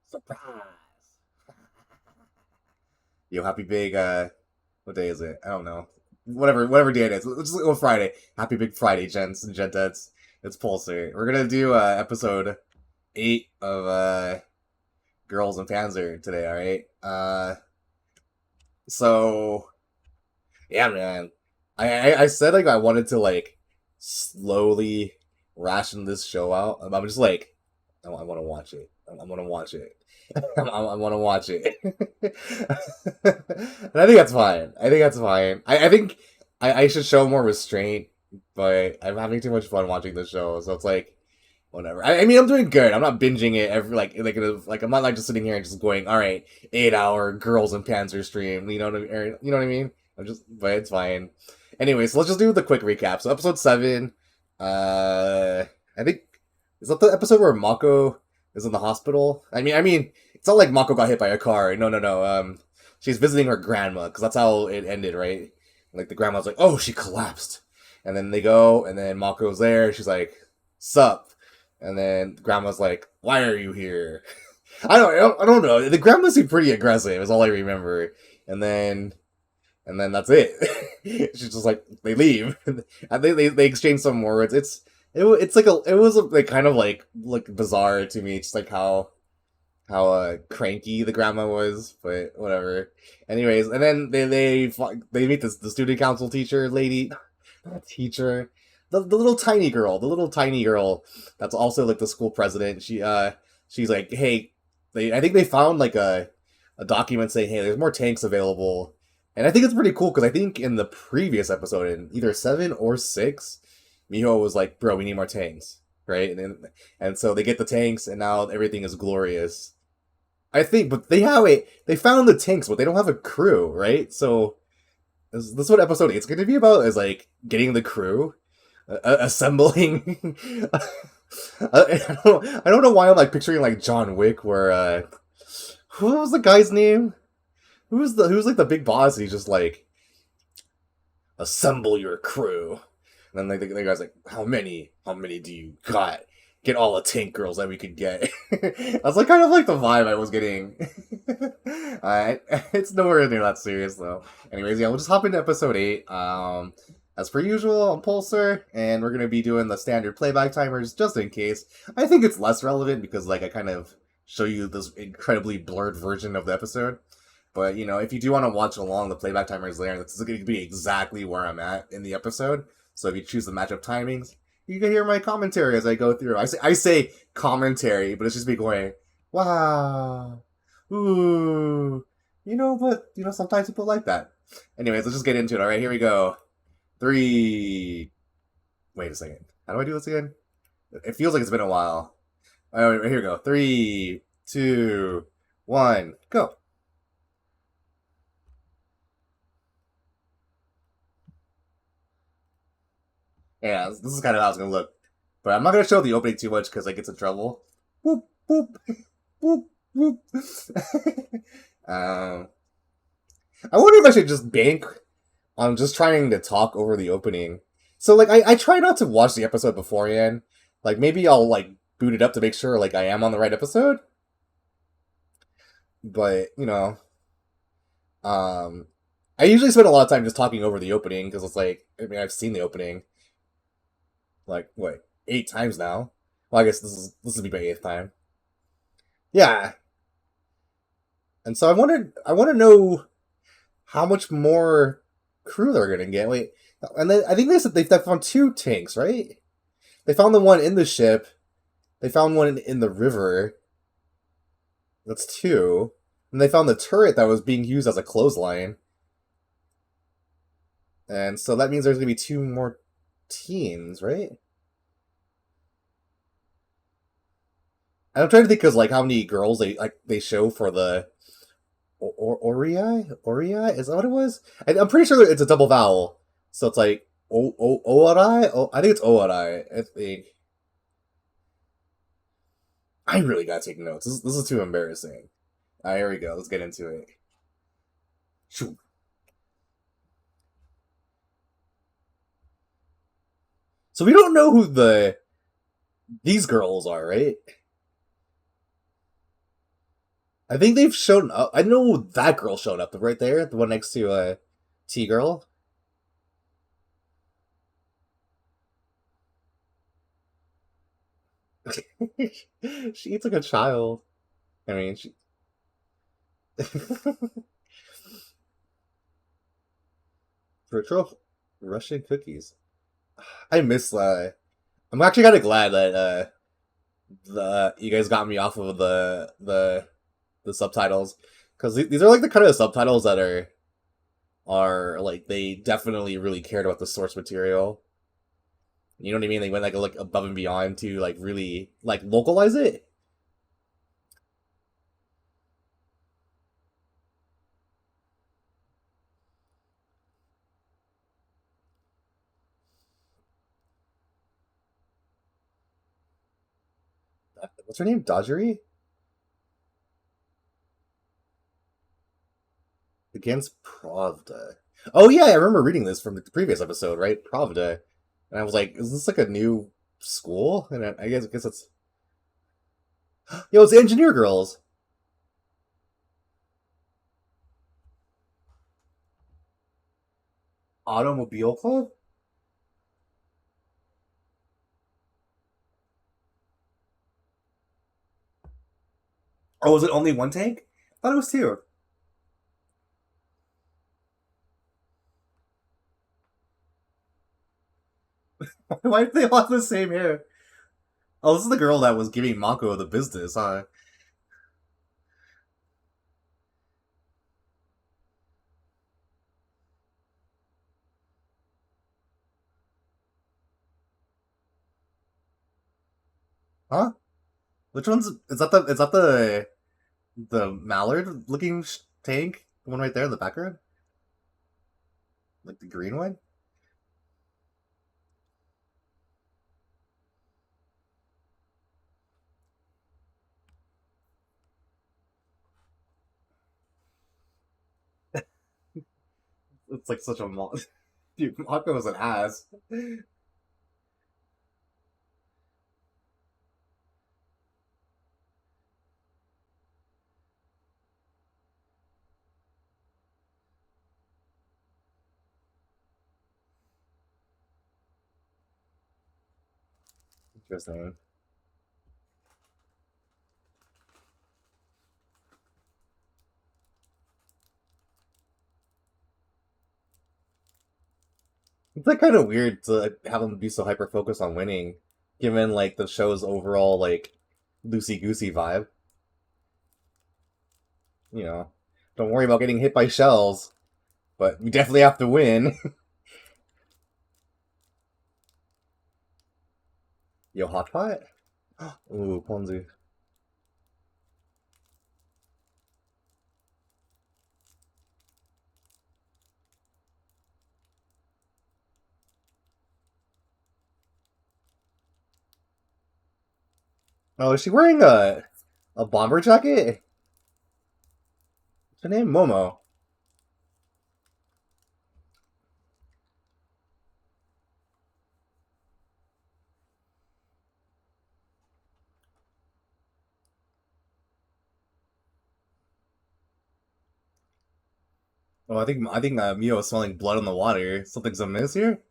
Surprise! Yo, happy big, what day is it? I don't know. Whatever day it is. Let's just go Friday. Happy big Friday, gents and gentettes. It's Pulsar. We're gonna do, episode 8 of, Girls and Panzer today, alright? So, yeah, man. I said, like, I wanted to, like, slowly ration this show out. I'm just like, I want to watch it. I want to watch it. I want to watch it. And I think that's fine. I think that's fine. I think I should show more restraint, but I'm having too much fun watching the show, so it's like, whatever. I mean, I'm doing good. I'm not binging it every like I'm not like just sitting here and just going, all right, 8 hour Girls and Panzer stream. You know what I mean? I'm just, but it's fine. Anyway, so let's just do the quick recap. So episode 7, I think, is that the episode where Mako is in the hospital? I mean, it's not like Mako got hit by a car. No. She's visiting her grandma because that's how it ended, right? Like the grandma's like, oh, she collapsed, and then they go, and then Mako's there. She's like, sup, and then grandma's like, why are you here? I don't know. The grandma seemed pretty aggressive. Is all I remember, and then that's it. She's just like, they leave, and they exchange some words. It's like it was like kind of like bizarre to me, just like how cranky the grandma was, but whatever. Anyways, and then they meet the student council teacher lady, not teacher, the little tiny girl that's also like the school president. She's like, hey, I think they found like a document saying, hey, there's more tanks available. And I think it's pretty cool because I think in the previous episode, in either 7 or 6, Miho was like, bro, we need more tanks, right? And so they get the tanks, and now everything is glorious. I think, but they found the tanks, but they don't have a crew, right? So this is what episode 8 is going to be about, is like getting the crew, assembling. I don't know why I'm like picturing like John Wick, where who was the guy's name? Who's like the big boss? He's just like, assemble your crew. And then like the guy's like, how many do you got? Get all the tank girls that we could get. That's like kind of like the vibe I was getting. Alright, it's nowhere near that serious though. Anyways, yeah, we'll just hop into episode 8. As per usual, I'm Pulsar, and we're gonna be doing the standard playback timers just in case. I think it's less relevant because like I kind of show you this incredibly blurred version of the episode. But, you know, if you do want to watch along, the playback timer is there, and this is going to be exactly where I'm at in the episode. So if you choose the matchup timings, you can hear my commentary as I go through. I say commentary, but it's just me going, wow, ooh, but, sometimes people like that. Anyways, let's just get into it. All right, here we go. 3, wait a second. How do I do this again? It feels like it's been a while. All right, here we go. 3, 2, 1, go. Yeah, this is kind of how it's gonna look. But I'm not gonna show the opening too much because I get in trouble. Boop, boop, boop, boop. um, I wonder if I should just bank on just trying to talk over the opening. So, like, I try not to watch the episode beforehand. Like, maybe I'll, like, boot it up to make sure, like, I am on the right episode. But, I usually spend a lot of time just talking over the opening because it's like, I mean, I've seen the opening. Like, what, 8 times now? Well, I guess this will be my 8th time. Yeah. And so I want to know how much more crew they're gonna get. Wait, and then I think they said they found 2 tanks, right? They found the one in the ship. They found one in the river. That's 2. And they found the turret that was being used as a clothesline. And so that means there's gonna be 2 more teams, right? And I'm trying to think because like how many girls they show for the Orii? Is that what it was? I'm pretty sure it's a double vowel, so it's like Oarai. I think it's Oarai. I think. I really gotta take notes. This is too embarrassing. Alright, here we go. Let's get into it. Shoo. So we don't know who. These girls are, right? I think they've shown up. I know that girl showed up right there, the one next to T girl. She eats like a child. I mean, she. Virtual Russian cookies. I miss. I'm actually kind of glad that the you guys got me off of the subtitles because these are like the kind of subtitles that are like they definitely really cared about the source material. You know what I mean? They went like above and beyond to like really like localize it. What's her name? Dodgery against Pravda. Oh yeah, I remember reading this from the previous episode, right? Pravda, and I was like, is this like a new school? And I guess it's yo, it's the Engineer Girls Automobile Club. Oh, was it only one tank? I thought it was two. Why did they all have the same hair? Oh, this is the girl that was giving Mako the business, huh? Huh? Which one's is that? The mallard looking tank? The one right there in the background, like the green one. It's like such a dude. Mako was an ass. Interesting. It's like kind of weird to have them be so hyper focused on winning, given like the show's overall like loosey goosey vibe. You know, don't worry about getting hit by shells, but we definitely have to win. Yo, hot pot. Ooh, Ponzu. Oh, is she wearing a bomber jacket? What's her name? Momo. Oh, I think Mio is smelling blood on the water. Something's amiss here.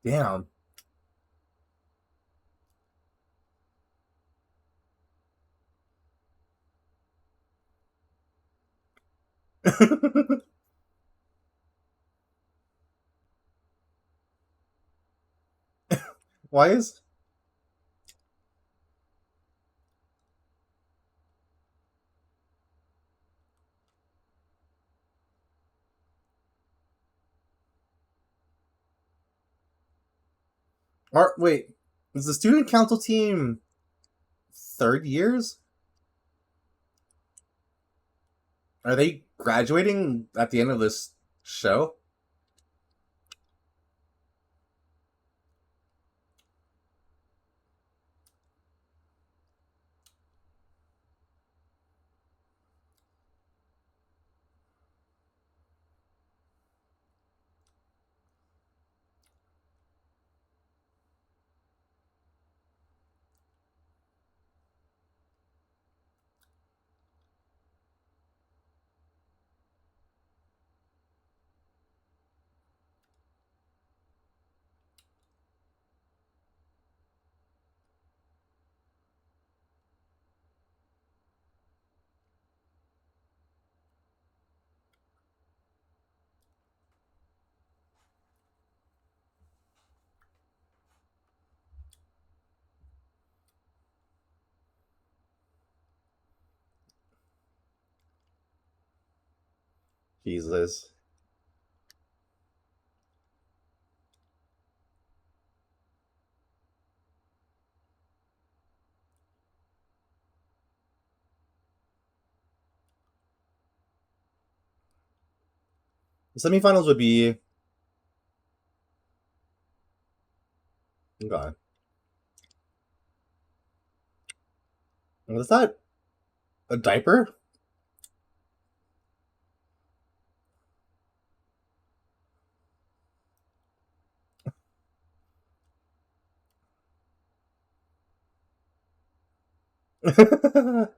Damn. Why is wait, is the student council team third years? Are they graduating at the end of this show? Jesus. The semifinals would be. Okay. Was that a diaper? I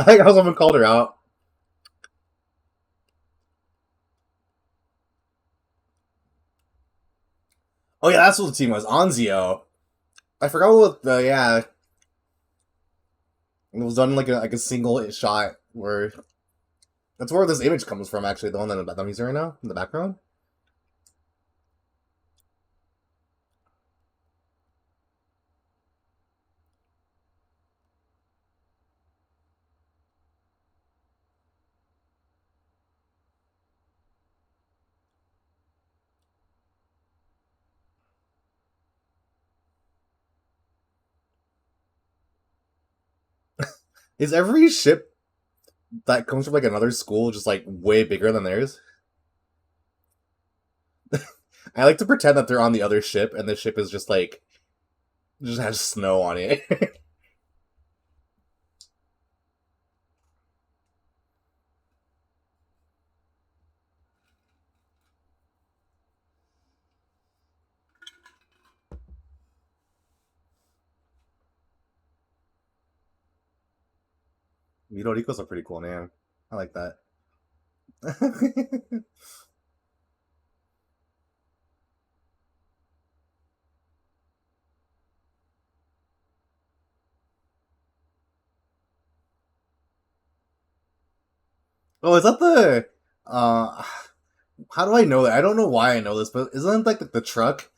think how someone called her out. Oh yeah, that's what the team was. Anzio. I forgot what the yeah. It was done like a single shot where that's where this image comes from. Actually, the one that I'm using right now in the background. Is every ship that comes from like another school just like way bigger than theirs? I like to pretend that they're on the other ship and the ship is just like just has snow on it. Midoriko's a pretty cool name. I like that. Oh, is that the uh how do I know that? I don't know why I know this, but isn't it like the truck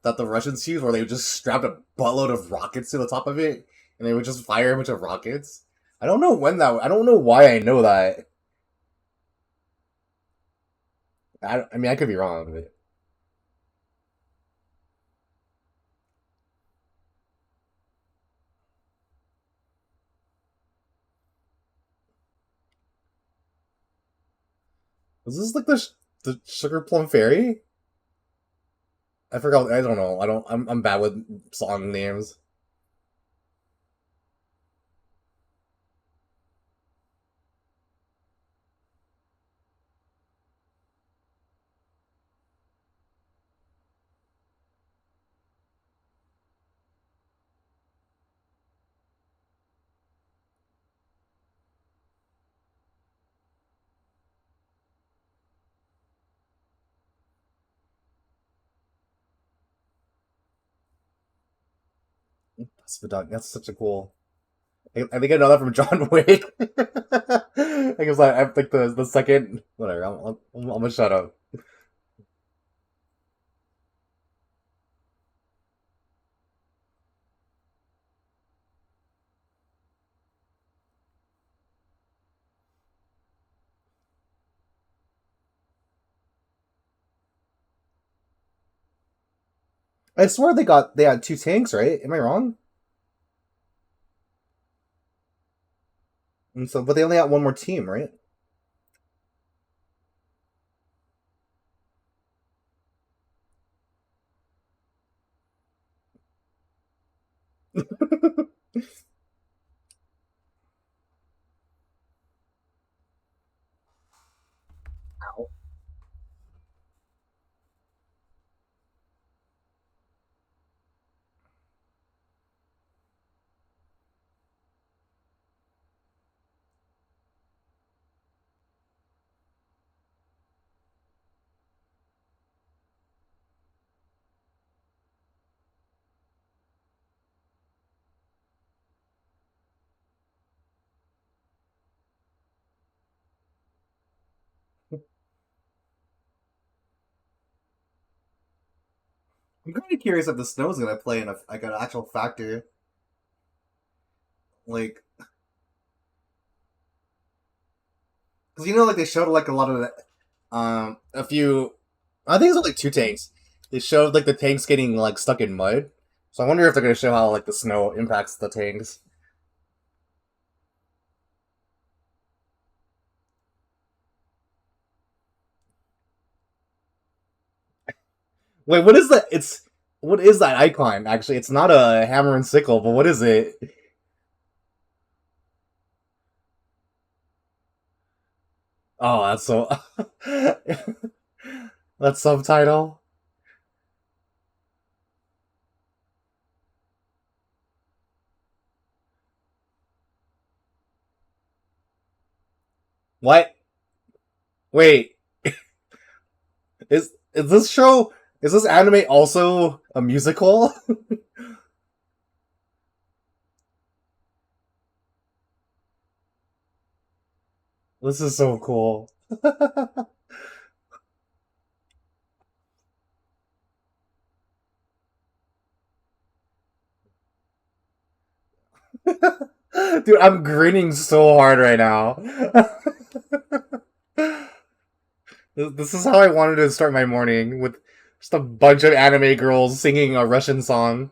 that the Russians use where they would just strapped a buttload of rockets to the top of it and they would just fire a bunch of rockets? I don't know why I know that. I mean I could be wrong, but is this like the Sugar Plum Fairy? I forgot. I don't know. I'm bad with song names. That's such a cool. I think I know that from John Wick. I guess I think the second whatever. I'm gonna shut up. I swear they had two tanks, right? Am I wrong? And so, but they only got one more team, right? Ow. I'm kind of curious if the snow's gonna play in a like an actual factor. Like, because like they showed like a lot of a few. I think it's like two tanks. They showed like the tanks getting like stuck in mud. So I wonder if they're gonna show how like the snow impacts the tanks. Wait, what is that? What is that icon? Actually, it's not a hammer and sickle, but what is it? Oh, that's so. That subtitle. What? Wait, is this show? Is this anime also a musical? This is so cool. Dude, I'm grinning so hard right now. This is how I wanted to start my morning with just a bunch of anime girls singing a Russian song.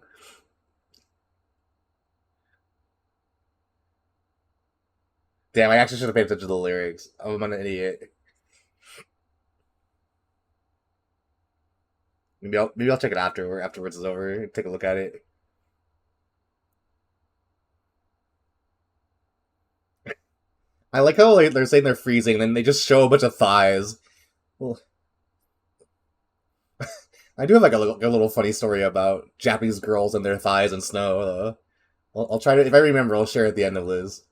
Damn, I actually should have paid attention to the lyrics. I'm an idiot. Maybe I'll check it afterwards is over. Take a look at it. I like how like, they're saying they're freezing, and then they just show a bunch of thighs. Well, I do have like a little funny story about Japanese girls and their thighs and snow. I'll try to if I remember, I'll share at the end of Liz.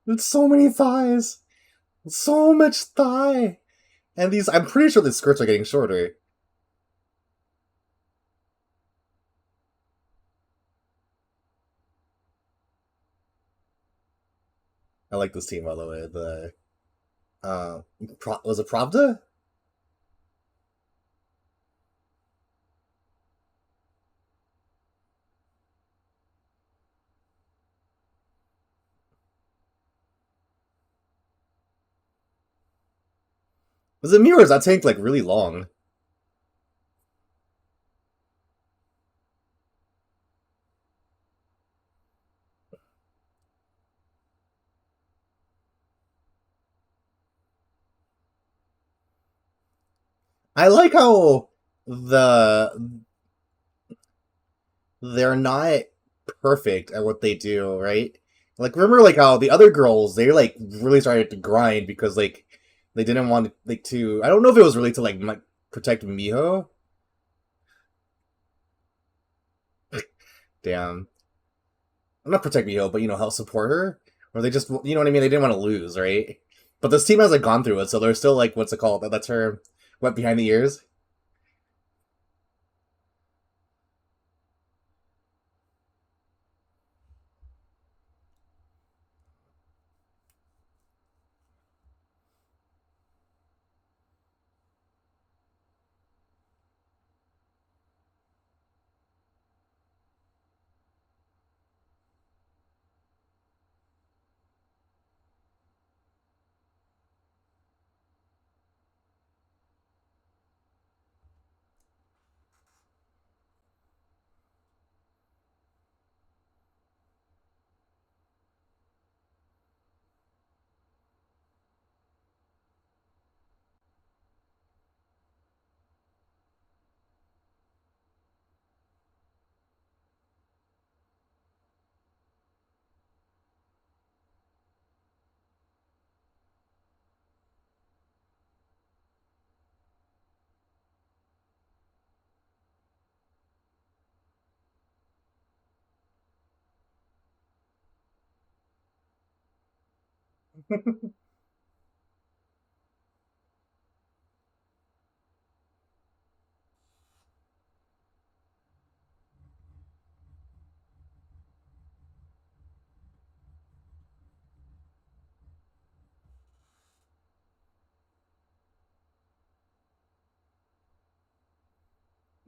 It's so many thighs, so much thigh, and these. I'm pretty sure the skirts are getting shorter. I like this team by the way. The was it Pravda? Was it me or is that tank like really long? I like how the they're not perfect at what they do, right? Like remember like how the other girls they like really started to grind because like they didn't want like to I don't know if it was really to like protect Miho. Damn. Not protect Miho, but help support her. Or they just you know what I mean? They didn't want to lose, right? But this team has like gone through it, so they're still like what's it called? That's her wet behind the ears.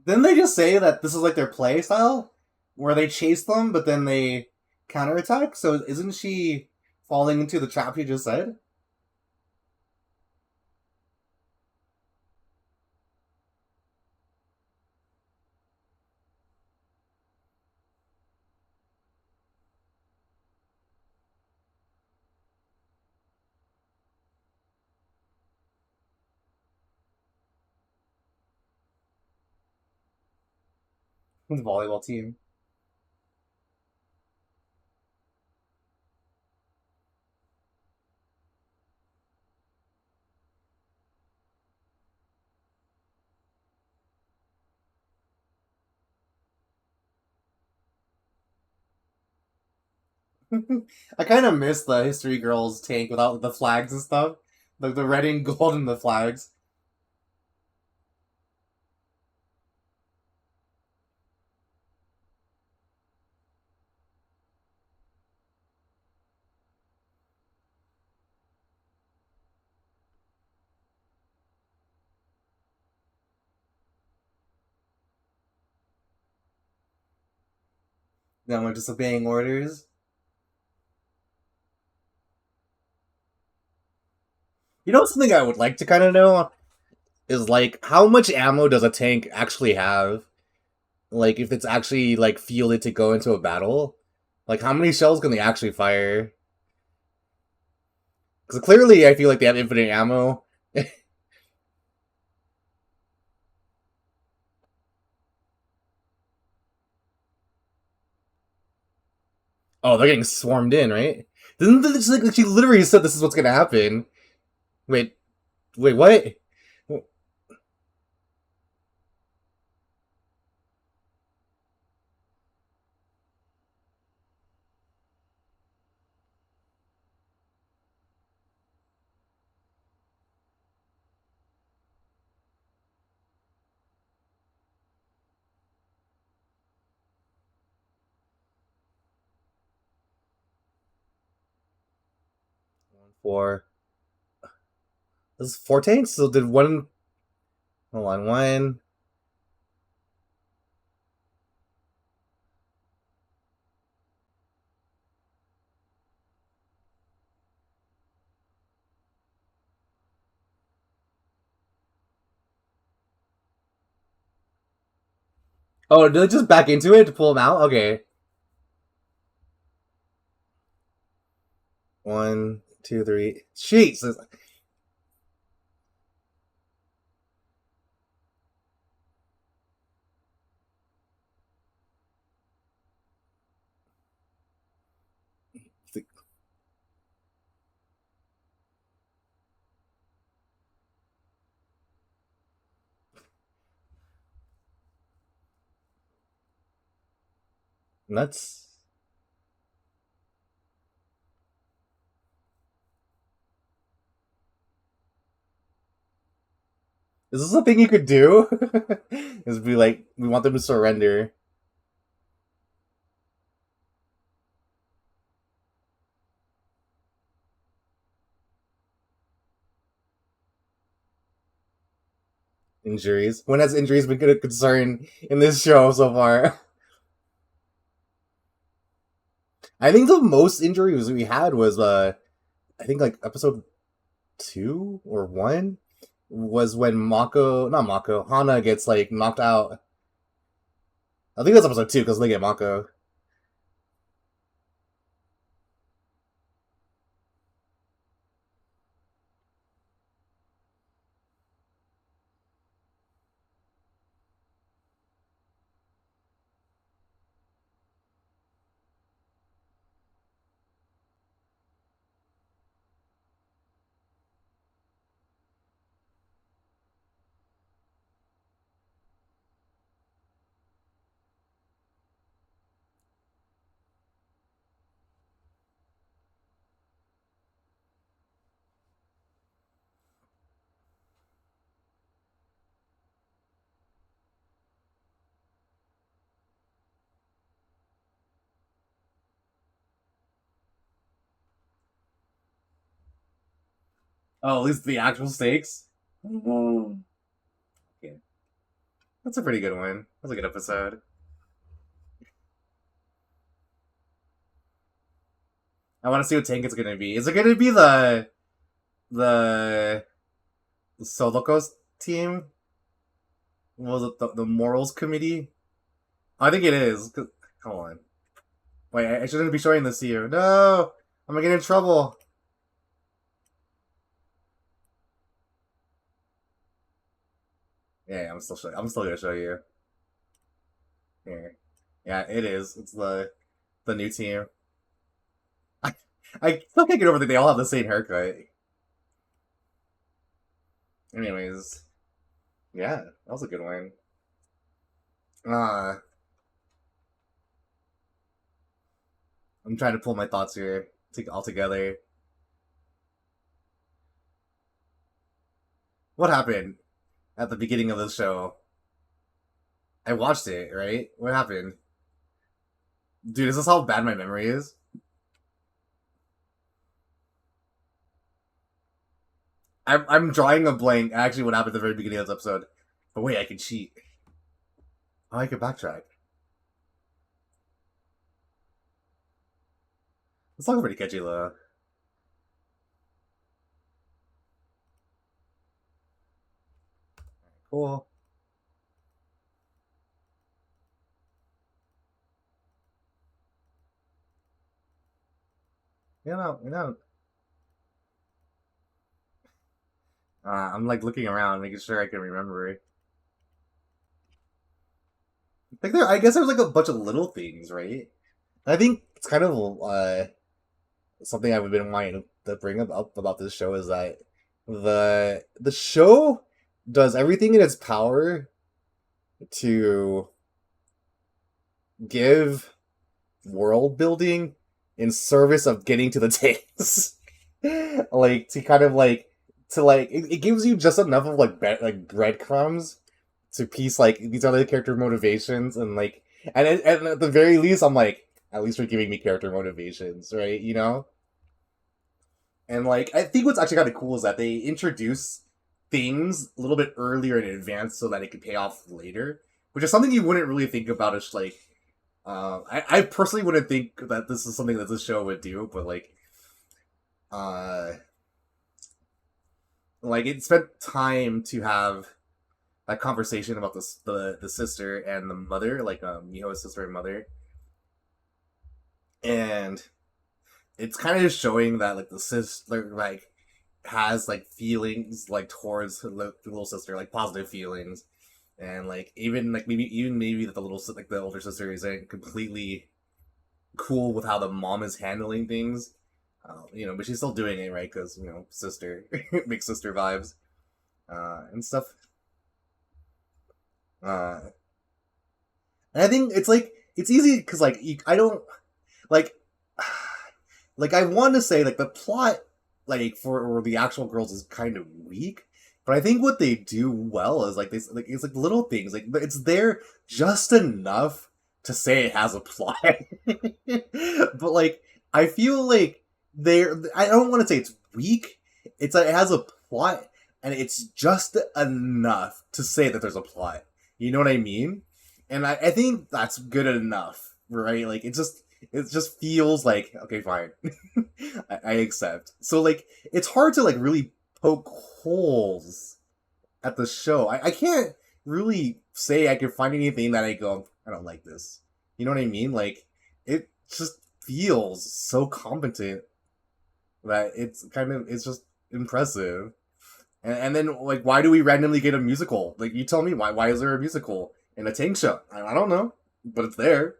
Didn't they just say that this is like their play style, where they chase them, but then they counterattack? So isn't she falling into the trap you just said? The volleyball team. I kind of miss the History Girls tank without the flags and stuff, like the red and gold and the flags. Then we're just obeying orders. You know, something I would like to kind of know is like how much ammo does a tank actually have? Like if it's actually like fielded to go into a battle, like how many shells can they actually fire? Because clearly, I feel like they have infinite ammo. Oh, they're getting swarmed in, right? Didn't like, she literally said this is what's gonna happen? Wait, wait, what? Four. This is four tanks. So did one? Hold on, one. Oh, did they just back into it to pull them out? Okay. One, two, three. Jesus. Nuts. Is this a thing you could do? Is be like, we want them to surrender. Injuries. When has injuries been a concern in this show so far? I think the most injuries we had was I think like episode two or one was when not Mako, Hana gets like knocked out. I think that's episode two because they get Mako. Oh, at least the actual stakes. Okay. That's a pretty good one. That's a good episode. I want to see what tank it's gonna be. Is it gonna be the Solokos team? What was it the morals committee? I think it is. Hold on. Wait, I shouldn't be showing this to you. No, I'm gonna get in trouble. Yeah, I'm still gonna show you. Here. Yeah, it is. It's the new team. I still can't get over that they all have the same haircut. Anyways, yeah, that was a good one. Uh, I'm trying to pull my thoughts here all together. What happened at the beginning of the show? I watched it, right? What happened? Dude, is this how bad my memory is? I'm drawing a blank. Actually, what happened at the very beginning of this episode? But wait, I can cheat. Oh, I can backtrack. This song's pretty catchy though. Cool. You know. I'm like looking around, making sure I can remember it. Like I guess there's like a bunch of little things, right? I think it's kind of something I've been wanting to bring up about this show is that the show does everything in its power to give world building in service of getting to the tanks. Like to kind of like to like it gives you just enough of like breadcrumbs to piece like these other character motivations and at the very least I'm like at least for giving me character motivations, right? You know? And like I think what's actually kind of cool is that they introduce things a little bit earlier in advance so that it could pay off later, which is something you wouldn't really think about as like I personally wouldn't think that this is something that this show would do, but uh like it spent time to have that conversation about the sister and the mother, like Miho's sister and mother, and it's kind of showing that like the sister like has like feelings like towards the little sister, like positive feelings, and like maybe that the like the older sister isn't completely cool with how the mom is handling things, but she's still doing it right because sister, big sister vibes, and stuff. Uh, and I think it's like it's easy because I don't like like I want to say like the plot like for the actual girls is kind of weak, but I think what they do well is like this like it's like little things like it's there just enough to say it has a plot, but like I feel like I don't want to say it's weak. It's like it has a plot and it's just enough to say that there's a plot. You know what I mean? And I think that's good enough, right? Like it just feels like okay, fine, I accept. So like it's hard to like really poke holes at the show. I can't really say I can find anything that I go I don't like this. You know what I mean? Like it just feels so competent that it's just impressive. And then like why do we randomly get a musical? Like you tell me why is there a musical in a tank show? I don't know, but it's there.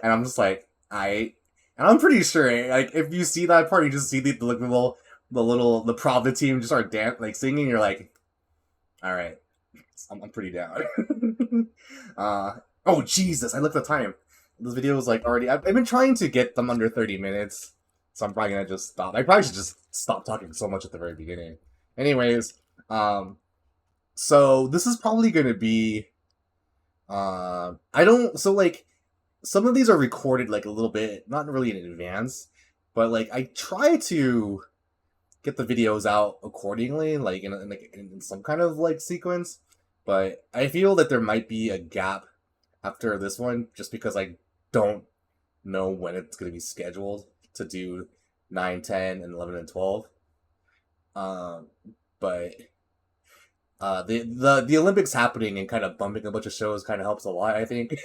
And I'm just like and I'm pretty sure like if you see that part, you just see the Pravda team just start like singing. You're like, all right, I'm pretty down. Oh Jesus! I looked at the time. This video was like already. I've been trying to get them under 30 minutes, so I'm probably gonna just stop. I probably should just stop talking so much at the very beginning. Anyways, so this is probably gonna be. I don't. So like, some of these are recorded like a little bit, not really in advance, but like I try to get the videos out accordingly, like in some kind of like sequence. But I feel that there might be a gap after this one, just because I don't know when it's going to be scheduled to do 9, 10, and 11 and 12. Um, but the Olympics happening and kind of bumping a bunch of shows kind of helps a lot, I think.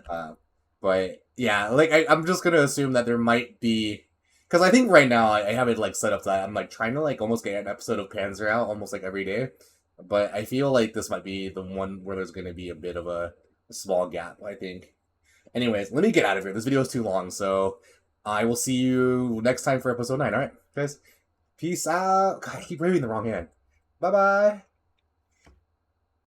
uh, but yeah, like I'm just gonna assume that there might be, because I think right now I have it like set up that I'm like trying to like almost get an episode of Panzer out almost like every day. But I feel like this might be the one where there's gonna be a bit of a small gap, I think. Anyways, let me get out of here. This video is too long, so I will see you next time for episode 9. All right, guys. Peace out. God, I keep waving the wrong hand. Bye bye.